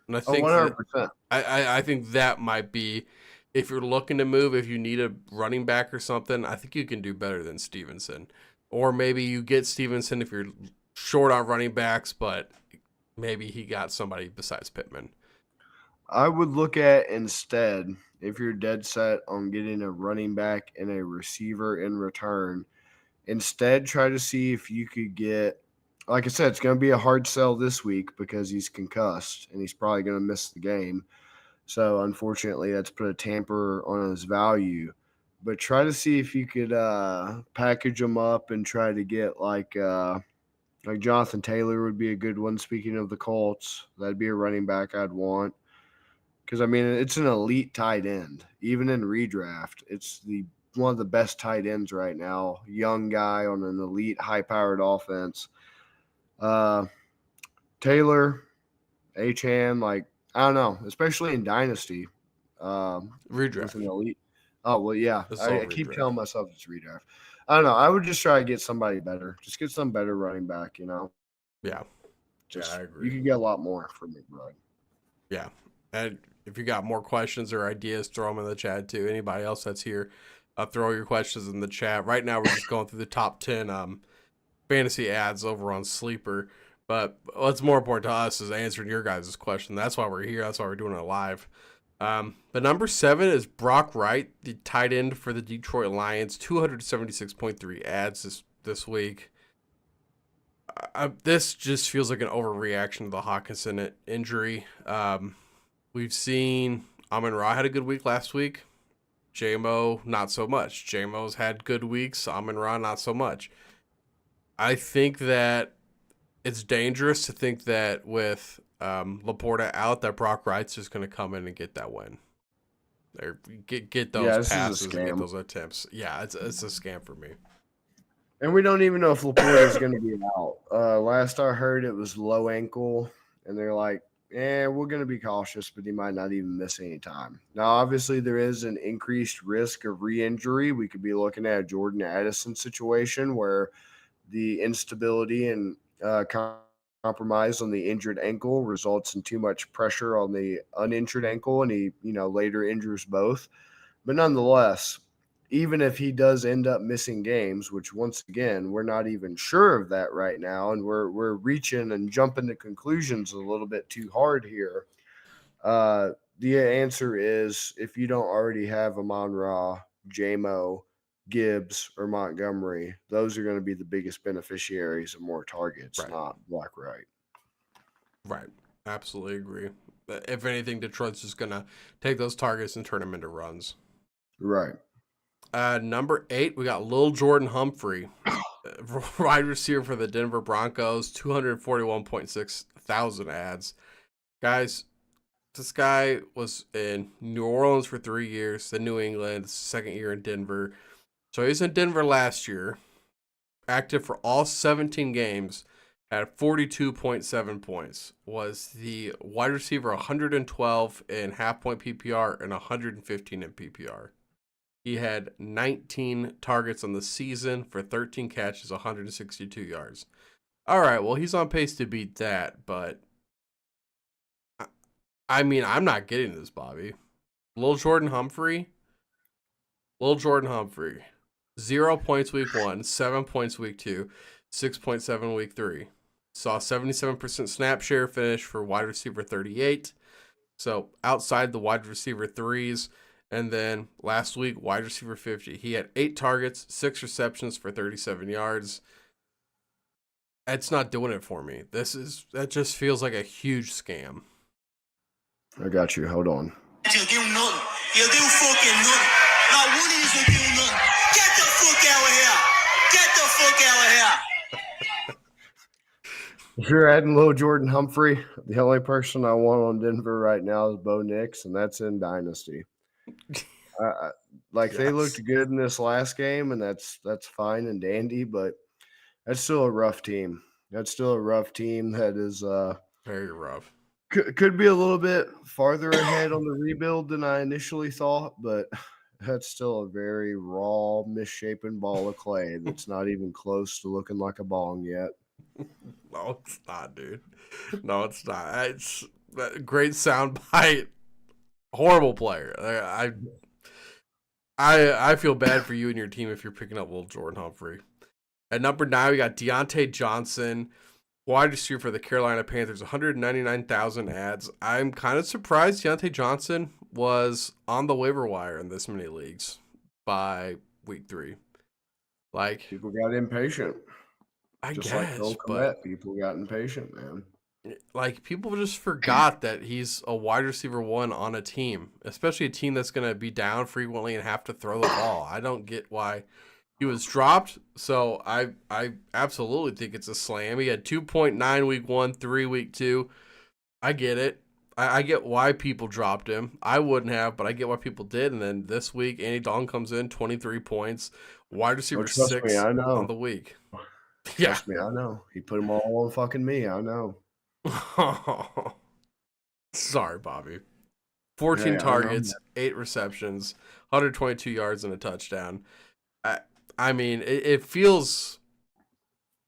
And I Oh, think that 100%. I think that might be if you're looking to move, if you need a running back or something, I think you can do better than Stevenson. Or maybe you get Stevenson if you're short on running backs, but maybe he got somebody besides Pittman. I would look at instead, if you're dead set on getting a running back and a receiver in return, instead try to see if you could get, like I said, it's going to be a hard sell this week because he's concussed and he's probably going to miss the game. So unfortunately, that's put a tamper on his value. But try to see if you could package him up and try to get like Jonathan Taylor would be a good one. Speaking of the Colts, that'd be a running back I'd want. Because I mean, it's an elite tight end. Even in redraft, it's the one of the best tight ends right now. Young guy on an elite, high-powered offense. Uh, Taylor, Achan, like I don't know, especially in dynasty, with an Redraft. elite. Oh well, yeah. It's all I keep redraft. telling myself it's redraft. I don't know. I would just try to get somebody better. Just get some better running back. Yeah. Yeah, I Just you agree. could get a lot more from McBride. Yeah. And if you got more questions or ideas, throw them in the chat too. Anybody else that's here, throw your questions in the chat. Right now, we're just going through the top 10 fantasy ads over on Sleeper. But what's more important to us is answering your guys' question. That's why we're here. That's why we're doing it live. But number 7 is Brock Wright, the tight end for the Detroit Lions. 276.3 ads this week. This just feels like an overreaction to the Hawkinson injury. We've seen Amon Ra had a good week last week. JMO, not so much. JMO's had good weeks. Amon Ra, not so much. I think that it's dangerous to think that with Laporta out, that Brock Wright's just going to come in and get that win. Or get Yeah, those this is a passes and get scam. those attempts. Yeah, it's a scam for me. And we don't even know if Laporta is going to be out. Last I heard, it was low ankle, and they're like, we're going to be cautious, but he might not even miss any time. Now, obviously, there is an increased risk of re-injury. We could be looking at a Jordan Addison situation where the instability and compromise on the injured ankle results in too much pressure on the uninjured ankle, and he, later injures both. But nonetheless, even if he does end up missing games, which once again we're not even sure of that right now, and we're reaching and jumping to conclusions a little bit too hard here. The answer is if you don't already have Amon Ra, JMO, Gibbs, or Montgomery, those are going to be the biggest beneficiaries of more targets, Right. not Black Wright. Right. Absolutely agree. If anything, Detroit's just going to take those targets and turn them into runs. Right. Number 8, we got Lil Jordan Humphrey, wide receiver for the Denver Broncos, 241.6 thousand ads. Guys, this guy was in New Orleans for 3 years, then New England, second year in Denver. So he's in Denver last year, active for all 17 games, at 42.7 points. Was the wide receiver 112 in half point PPR and 115 in PPR. He had 19 targets on the season for 13 catches, 162 yards. All right, well, he's on pace to beat that, but I mean, I'm not getting this, Bobby. Lil Jordan Humphrey, 0 points week 1, 7 points week 2, 6.7 week 3. Saw 77% snap share finish for wide receiver 38. So outside the wide receiver threes. And then last week, wide receiver 50. He had 8 targets, 6 receptions for 37 yards. It's not doing it for me. That just feels like a huge scam. I got you. Hold on. You do nothing. You do fucking nothing. Not one of you will do nothing. Get the fuck out of here. Get the fuck out of here. If you're adding Lil Jordan Humphrey, the only person I want on Denver right now is Bo Nix, and that's in Dynasty. They looked good in this last game, and that's fine and dandy, but that's still a rough team. That's still a rough team that is Very rough. could be a little bit farther ahead on the rebuild than I initially thought, but that's still a very raw, misshapen ball of clay that's not even close to looking like a bong yet. No, it's not, dude. No, it's not. It's a great soundbite. Horrible player. I feel bad for you and your team if you're picking up Lil Jordan Humphrey. At number 9, we got Deontay Johnson, wide receiver for the Carolina Panthers, 199,000 ads. I'm kind of surprised Deontay Johnson was on the waiver wire in this many leagues by week 3. Like, People got impatient. I Just like guess, Cole but Kmet, people got impatient, man. like people just forgot that he's a wide receiver 1 on a team, especially a team that's going to be down frequently and have to throw the ball. I don't get why he was dropped. So I absolutely think it's a slam. He had 2.9 week 1, 3 week 2. I get it. I get why people dropped him. I wouldn't have, but I get why people did. And then this week, Andy Dalton comes in, 23 points, wide receiver Trust me, 6 I on know. the week. Trust me, I know. He put them all on fucking me. I know. Sorry, Bobby. 14 Hey, targets, 8 receptions, 122 yards, and a touchdown. I mean, it feels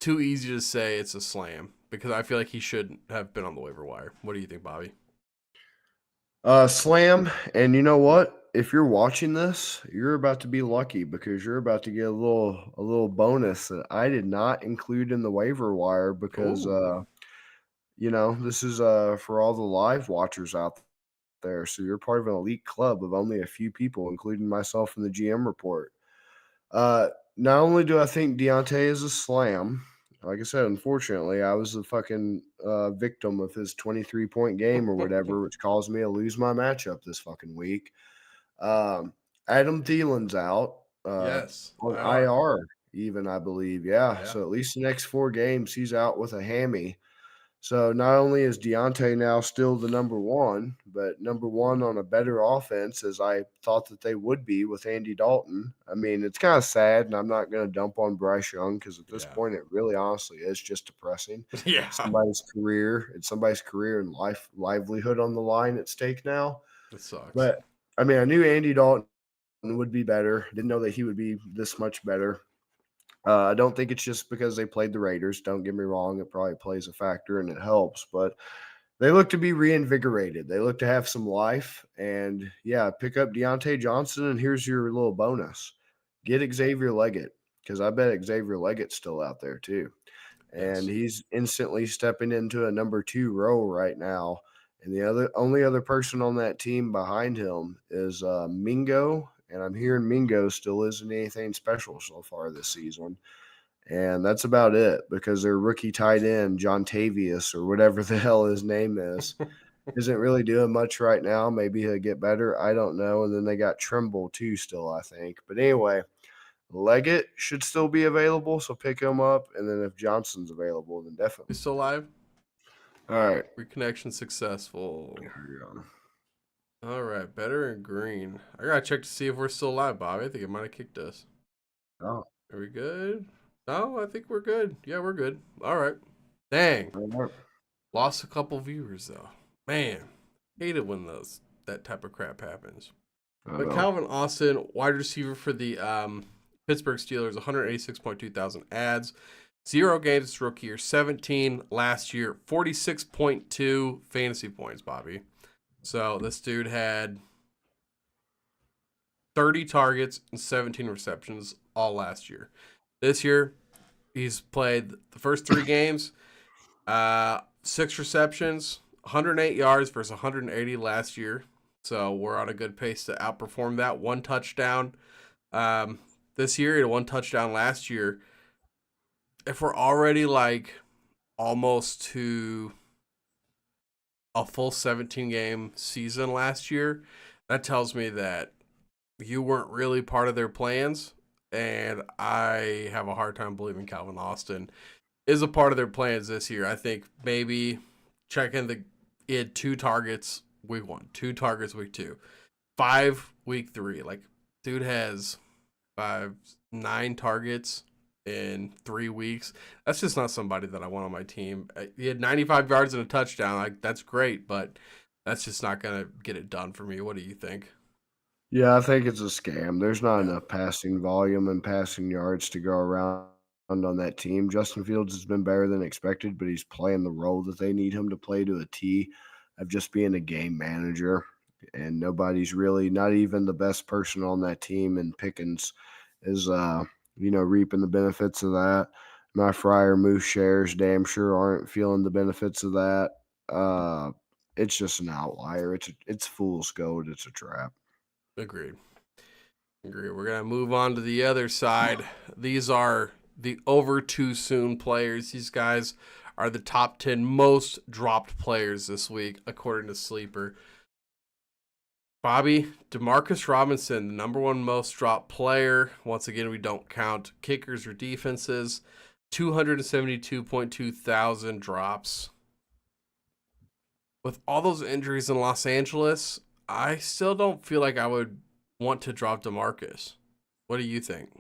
too easy to say it's a slam because I feel like he should have been on the waiver wire. What do you think, Bobby? Slam, and you know what? If you're watching this, you're about to be lucky because you're about to get a little bonus that I did not include in the waiver wire because Ooh. this is for all the live watchers out there. So you're part of an elite club of only a few people, including myself in the GM report. Not only do I think Deontay is a slam, like I said, unfortunately, I was the fucking victim of his 23-point game or whatever, which caused me to lose my matchup this fucking week. Adam Thielen's out Yes. on IR. IR, even, I believe. Yeah. Yeah. So at least the next 4 games, he's out with a hammy. So not only is Deontay now still the number 1, but number 1 on a better offense as I thought that they would be with Andy Dalton. I mean, it's kind of sad, and I'm not going to dump on Bryce Young because at this Yeah. point it really honestly is just depressing. Yeah. It's somebody's career and livelihood on the line at stake now. It sucks. But I mean, I knew Andy Dalton would be better. Didn't know that he would be this much better. I don't think it's just because they played the Raiders. Don't get me wrong; it probably plays a factor and it helps. But they look to be reinvigorated. They look to have some life. And yeah, pick up Deontay Johnson, and here's your little bonus: get Xavier Leggett because I bet Xavier Leggett's still out there too, and Yes. he's instantly stepping into a number 2 role right now. And the only other person on that team behind him is Mingo, and I'm hearing Mingo still isn't anything special so far this season. And that's about it because their rookie tight end, John Tavius, or whatever the hell his name is, isn't really doing much right now. Maybe he'll get better. I don't know. And then they got Trimble too still, I think. But anyway, Leggett should still be available, so pick him up. And then if Johnson's available, then You definitely. still live? All right. Reconnection successful. Here we go. All right, better and green. I gotta check to see if we're still live, Bobby. I think it might have kicked us. Oh, Are we good? No, I think we're good. Yeah, we're good. All right. Dang. all right. Lost a couple viewers though. Man, hate it when that type of crap happens. I But know. Calvin Austin, wide receiver for the Pittsburgh Steelers, 186.2 thousand ads. 0 games this rookie year, 17 last year, 46.2 fantasy points, Bobby. So this dude had 30 targets and 17 receptions all last year. This year, he's played the first 3 games, 6 receptions, 108 yards versus 180 last year. So we're on a good pace to outperform that. 1 touchdown this year, he had 1 touchdown last year. If we're already like almost to a full 17 game season last year, that tells me that you weren't really part of their plans. And I have a hard time believing Calvin Austin is a part of their plans this year. I think maybe he had 2 targets week 1, 2 targets week 2, 5 week 3. Like, dude has 9 targets in 3 weeks. That's just not somebody that I want on my team. He had 95 yards and a touchdown. Like, that's great, but that's just not going to get it done for me. What do you think? Yeah, I think it's a scam. There's not Yeah. enough passing volume and passing yards to go around on that team. Justin Fields has been better than expected, but he's playing the role that they need him to play to a T of just being a game manager. And nobody's really, not even the best person on that team, and Pickens is, reaping the benefits of that. My Fryer Moose shares damn sure aren't feeling the benefits of that. It's just an outlier. It's fool's gold. It's a trap. Agreed. Agreed. We're gonna move on to the other side. These are the over too soon players. These guys are the top 10 most dropped players this week, according to Sleeper. Bobby, Demarcus Robinson, the number one most dropped player. Once again, we don't count kickers or defenses. 272.2 thousand drops. With all those injuries in Los Angeles, I still don't feel like I would want to drop Demarcus. What do you think?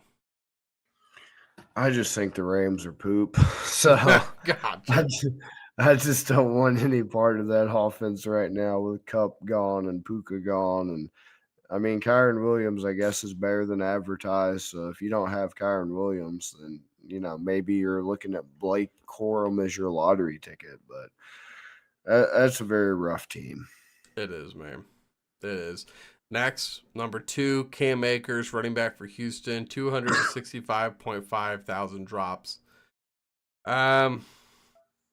I just think the Rams are poop. So Gotcha. I just don't want any part of that offense right now with Cup gone and Puka gone. And I mean, Kyron Williams, I guess, is better than advertised. So if you don't have Kyron Williams, then, maybe you're looking at Blake Corum as your lottery ticket. But that's a very rough team. It is, man. It is. Next, number 2, Cam Akers, running back for Houston, 265.5 thousand drops.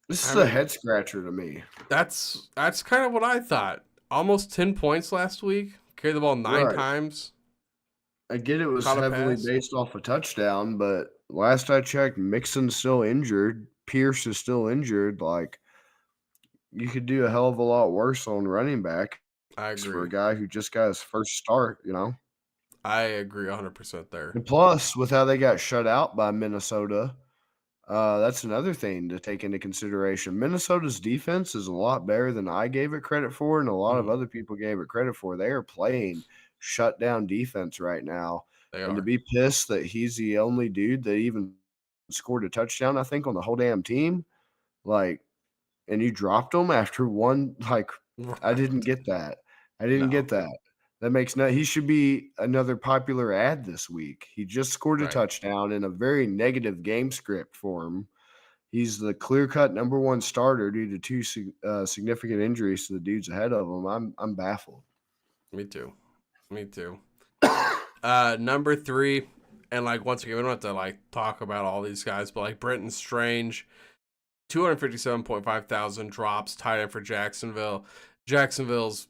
This is a head scratcher to me. That's kind of what I thought. Almost 10 points last week. Carried the ball 9 times. I get it was Caught a heavily pass. based off a touchdown, but last I checked, Mixon's still injured. Pierce is still injured. Like, you could do a hell of a lot worse on running back I for a agree. guy who just got his first start, I agree 100% there. And plus, with how they got shut out by Minnesota, that's another thing to take into consideration. Minnesota's defense is a lot better than I gave it credit for, and a lot of other people gave it credit for. They are playing shutdown defense right now. They And to are. be pissed that he's the only dude that even scored a touchdown, I think, on the whole damn team, like, and you dropped him after one, like, I didn't get that. I didn't No. get that. That makes no. He should be another popular ad this week. He just scored a Right. touchdown in a very negative game script for him. He's the clear-cut number one starter due to two significant injuries to the dudes ahead of him. I'm baffled. Me too. Me too. Number 3, and like once again, we don't have to like talk about all these guys, but like Brenton Strange, 257.5 thousand drops, tight end for Jacksonville. Jacksonville's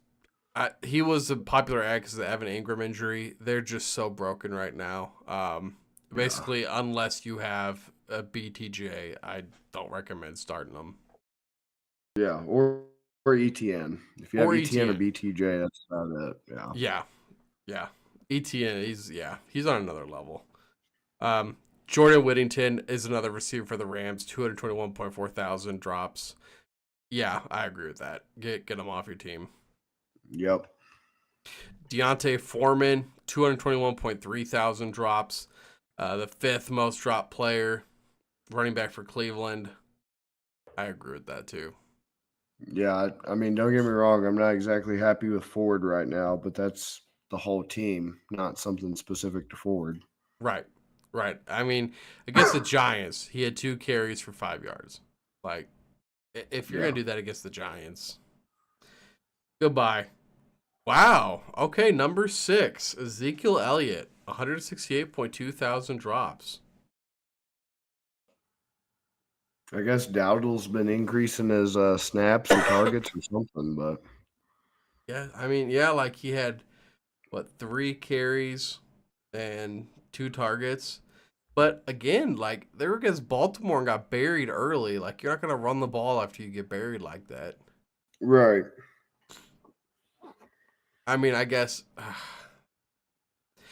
he was a popular ad because of the Evan Ingram injury. They're just so broken right now. Basically, unless you have a BTJ, I don't recommend starting them. Yeah, or ETN. If you have Or ETN or ETN. BTJ, that's about it. Yeah. Yeah. ETN, he's on another level. Jordan Whittington is another receiver for the Rams, 221.4 thousand drops. Yeah, I agree with that. Get him off your team. Yep. Deontay Foreman, 221.3 thousand drops. The 5th most dropped player, running back for Cleveland. I agree with that too. Yeah, I mean, don't get me wrong. I'm not exactly happy with Ford right now, but that's the whole team, not something specific to Ford. Right. I mean, against the Giants, he had 2 carries for 5 yards. Like, if you're going to do that against the Giants, goodbye. Wow. Okay, number 6, Ezekiel Elliott, 168.2 thousand drops. I guess Dowdle's been increasing his snaps or targets or something, but Yeah, I mean, like he had, 3 carries and 2 targets. But again, like, they were against Baltimore and got buried early. Like, you're not going to run the ball after you get buried like that. right. I mean, I guess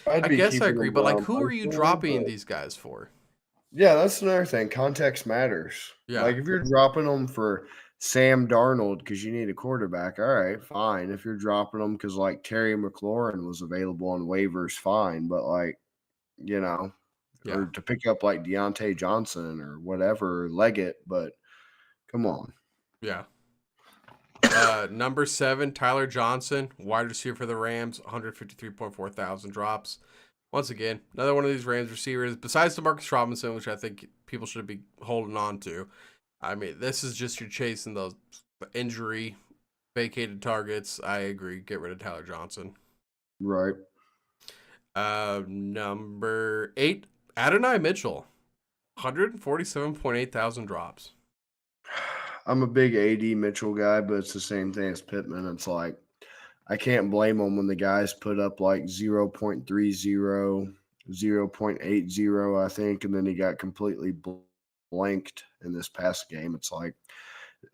I'd I be guess I keeping agree, him but like around who are you personally, dropping but these guys for? yeah, that's another thing. Context matters. Yeah. Like if you're dropping them for Sam Darnold because you need a quarterback, all right, fine. If you're dropping them because like Terry McLaurin was available on waivers, fine. But like, Yeah. or to pick up like Deontay Johnson or whatever, Leggett, but come on. Yeah. Number 7, Tyler Johnson, wide receiver for the Rams, 153.4 thousand drops. Once again, another one of these Rams receivers, besides Demarcus Robinson, which I think people should be holding on to. I mean, this is just you're chasing those injury vacated targets. I agree. Get rid of Tyler Johnson. Right. Number 8, Adonai Mitchell. 147.8 thousand drops. I'm a big AD Mitchell guy, but it's the same thing as Pittman. It's like I can't blame them when the guys put up like 0.30, 0.80, I think, and then he got completely blanked in this past game. It's like,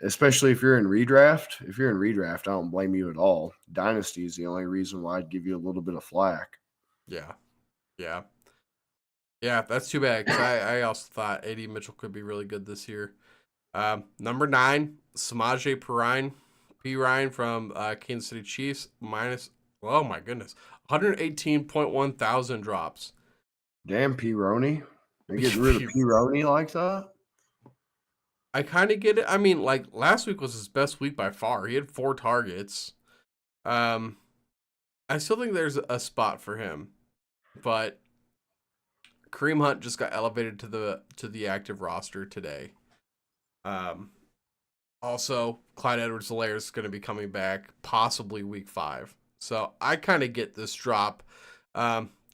especially if you're in redraft, I don't blame you at all. Dynasty is the only reason why I'd give you a little bit of flack. Yeah. Yeah. Yeah, that's too bad because I also thought AD Mitchell could be really good this year. Number 9, Samaje Perine from Kansas City Chiefs minus, oh my goodness, 118.1 thousand drops. Damn, Pironi. They getting rid of Pironi like that? I kind of get it. I mean, like last week was his best week by far. He had 4 targets. I still think there's a spot for him, but Kareem Hunt just got elevated to the active roster today. Also, Clyde Edwards-Helaire is going to be coming back possibly week 5. So I kind of get this drop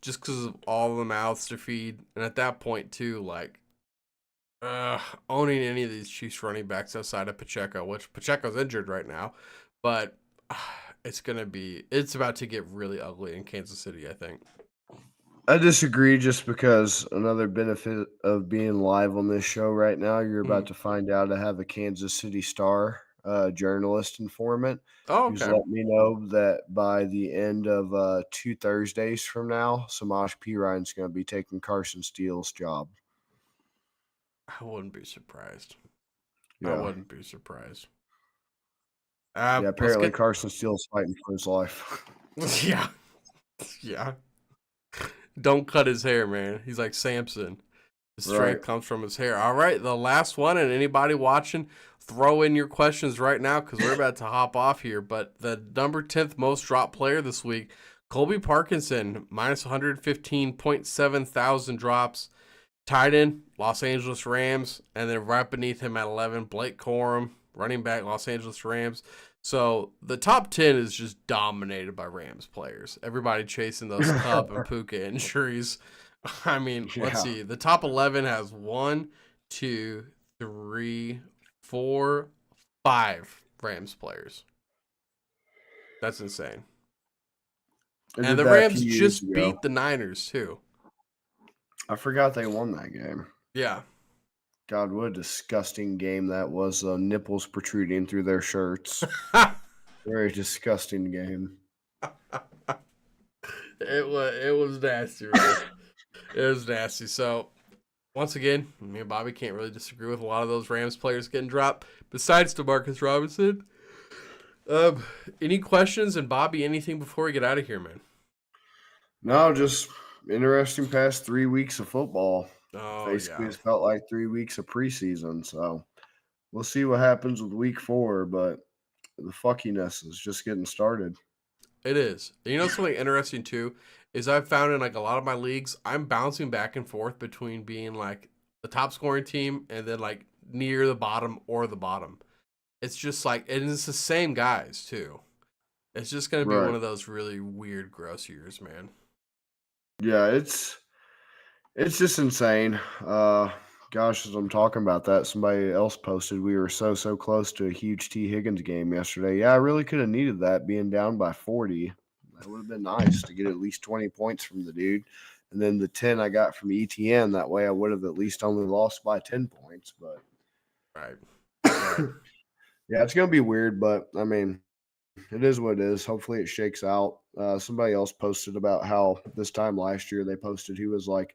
just because of all the mouths to feed. And at that point, too, like owning any of these Chiefs running backs outside of Pacheco, which Pacheco's injured right now, but it's about to get really ugly in Kansas City, I think. I disagree just because another benefit of being live on this show right now, you're about to find out I have a Kansas City Star journalist informant Oh, who's okay. let me know that by the end of 2 Thursdays from now, Samaje Perine's going to be taking Carson Steele's job. I wouldn't be surprised. Yeah. I wouldn't be surprised. Yeah, apparently Carson Steele's fighting for his life. Yeah. Yeah. Don't cut his hair, man. He's like Samson. His strength comes from his hair. All right, the last one, and anybody watching, throw in your questions right now because we're about to hop off here. But the number 10th most dropped player this week, Colby Parkinson, minus 115.7 thousand drops. Tight end, Los Angeles Rams, and then right beneath him at 11, Blake Corum, running back, Los Angeles Rams. So the top 10 is just dominated by Rams players. Everybody chasing those Cup and Puka injuries. I mean, let's see. The top 11 has 1, 2, 3, 4, 5 Rams players. That's insane. And the Rams just beat the Niners, too. I forgot they won that game. Yeah. God, what a disgusting game that was. Nipples protruding through their shirts. Very disgusting game. It was nasty, right? It was nasty. So, once again, me and Bobby can't really disagree with a lot of those Rams players getting dropped, besides DeMarcus Robinson. Any questions? And Bobby, anything before we get out of here, man? No, just interesting past 3 weeks of football. Oh, Basically, yeah. it's felt like 3 weeks of preseason. So we'll see what happens with week 4, but the fuckiness is just getting started. It is. And you know something interesting too is I've found in like a lot of my leagues, I'm bouncing back and forth between being like the top scoring team and then like near the bottom or the bottom. It's just like, and it's the same guys too. It's just going to be one of those really weird, gross years, man. Yeah, it's just insane. Gosh, as I'm talking about that, somebody else posted we were so close to a huge T. Higgins game yesterday. Yeah, I really could have needed that being down by 40. That would have been nice to get at least 20 points from the dude. And then the 10 I got from ETN, that way I would have at least only lost by 10 points. But right. Yeah, it's going to be weird, but I mean, it is what it is. Hopefully it shakes out. Somebody else posted about how this time last year they posted he was like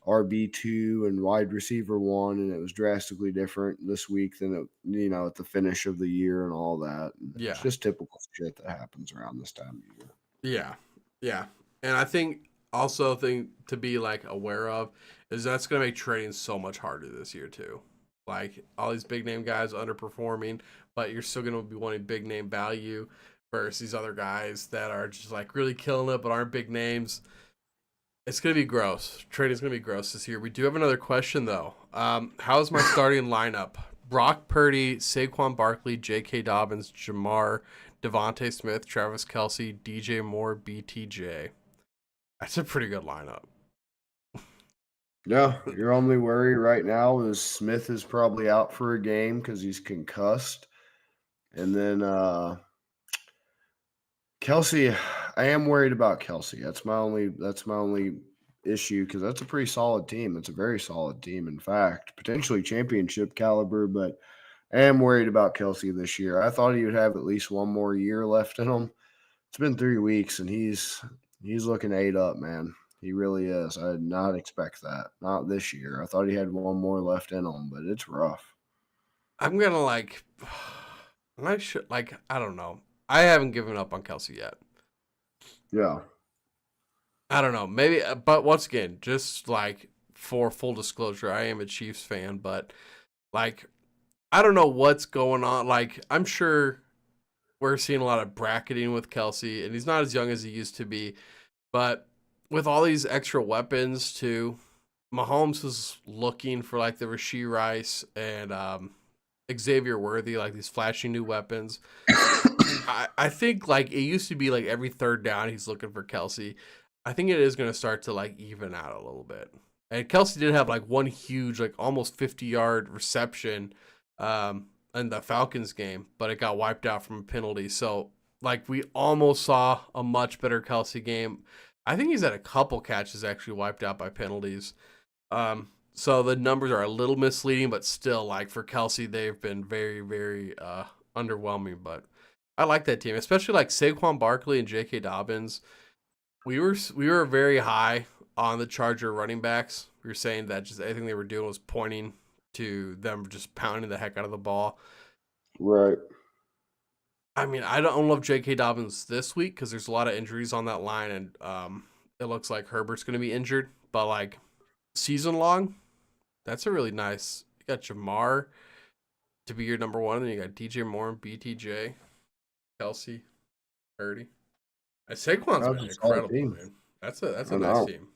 RB2 and wide receiver 1, and it was drastically different this week than it, at the finish of the year and all that. And yeah. It's just typical shit that happens around this time of year. Yeah. Yeah. And I think also a thing to be like aware of is that's going to make trading so much harder this year too. Like all these big name guys underperforming, but you're still going to be wanting big name value versus these other guys that are just like really killing it but aren't big names. It's going to be gross. Trading's going to be gross this year. We do have another question, though. How's my starting lineup? Brock Purdy, Saquon Barkley, J.K. Dobbins, Jamar, Devontae Smith, Travis Kelce, DJ Moore, BTJ. That's a pretty good lineup. Yeah, your only worry right now is Smith is probably out for a game because he's concussed. And then Kelsey, I am worried about Kelsey. That's my only issue because that's a pretty solid team. It's a very solid team, in fact, potentially championship caliber. But I am worried about Kelsey this year. I thought he would have at least one more year left in him. It's been 3 weeks and he's looking ate up, man. He really is. I did not expect that. Not this year. I thought he had one more left in him, but it's rough. I'm gonna I'm not sure. Like, I don't know. I haven't given up on Kelsey yet. Yeah. I don't know. Maybe, but once again, just like for full disclosure, I am a Chiefs fan, but like, I don't know what's going on. Like, I'm sure we're seeing a lot of bracketing with Kelsey, and he's not as young as he used to be. But with all these extra weapons, too, Mahomes is looking for like the Rashee Rice and Xavier Worthy, like these flashy new weapons. I think like it used to be like every third down he's looking for Kelsey. I think it is going to start to like even out a little bit. And Kelsey did have like one huge, like almost 50-yard reception in the Falcons game, but it got wiped out from a penalty. So like we almost saw a much better Kelsey game. I think he's had a couple catches actually wiped out by penalties. So the numbers are a little misleading, but still, like for Kelsey, they've been very, very underwhelming. But I like that team, especially like Saquon Barkley and J.K. Dobbins. We were very high on the Charger running backs. We were saying that just anything they were doing was pointing to them just pounding the heck out of the ball. Right. I mean, I don't love J.K. Dobbins this week because there's a lot of injuries on that line, and it looks like Herbert's going to be injured. But like season long, that's a really nice. You got Jamar to be your number one, and then you got DJ Moore and BTJ, Kelsey, Purdy. And Saquon's That's been a solid incredible, team. man. That's a I nice know. team.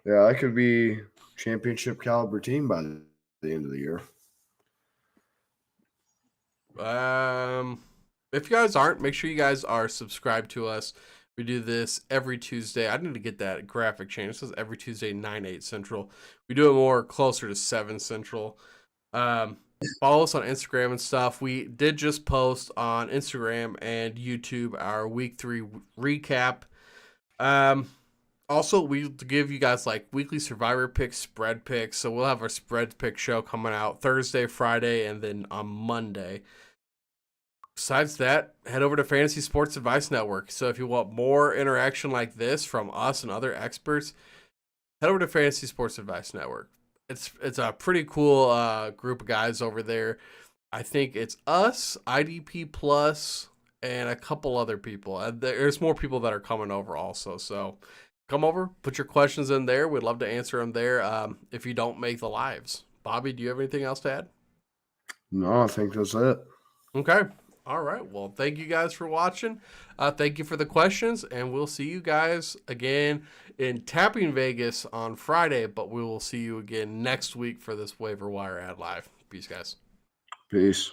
Yeah, I could be championship caliber team by the end of the year. If you guys aren't, make sure you guys are subscribed to us. We do this every Tuesday. I need to get that graphic changed. It says every Tuesday, 9-8 Central. We do it more closer to 7 Central. Follow us on Instagram and stuff. We did just post on Instagram and YouTube our week 3 recap. Also, we give you guys like weekly survivor picks, spread picks. So we'll have our spread pick show coming out Thursday, Friday, and then on Monday. Besides that, head over to Fantasy Sports Advice Network. So if you want more interaction like this from us and other experts, head over to Fantasy Sports Advice Network. It's a pretty cool group of guys over there. I think it's us, IDP Plus, and a couple other people. There's more people that are coming over also. So come over, put your questions in there. We'd love to answer them there if you don't make the lives. Bobby, do you have anything else to add? No, I think that's it. Okay. All right. Well, thank you guys for watching. Thank you for the questions, and we'll see you guys again in Tapping Vegas on Friday, but we will see you again next week for this Waiver Wire Ad Live. Peace, guys. Peace.